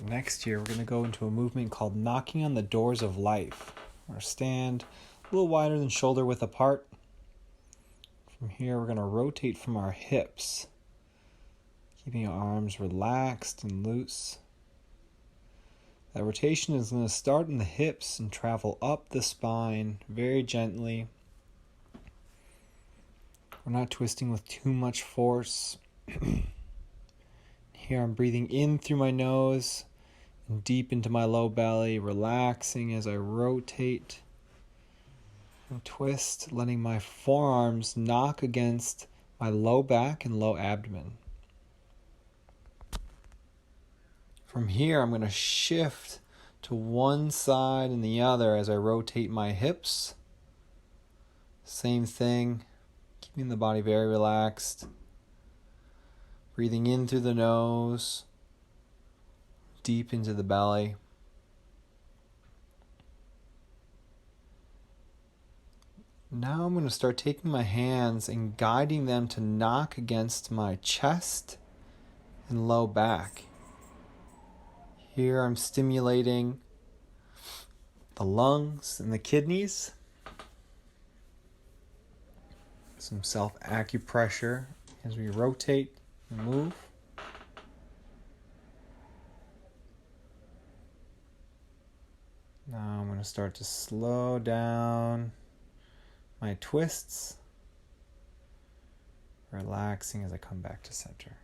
Next here, we're going to go into a movement called knocking on the doors of life. We're going to stand a little wider than shoulder width apart. From here, we're going to rotate from our hips, keeping our arms relaxed and loose. That rotation is going to start in the hips and travel up the spine very gently. We're not twisting with too much force. Here I'm breathing in through my nose and deep into my low belly, relaxing as I rotate and twist, letting my forearms knock against my low back and low abdomen. From here, I'm going to shift to one side and the other as I rotate my hips. Same thing, keeping the body very relaxed. Breathing in through the nose, deep into the belly. Now I'm going to start taking my hands and guiding them to knock against my chest and low back. Here I'm stimulating the lungs and the kidneys. Some self-acupressure as we rotate and move. Now I'm going to start to slow down my twists, relaxing as I come back to center.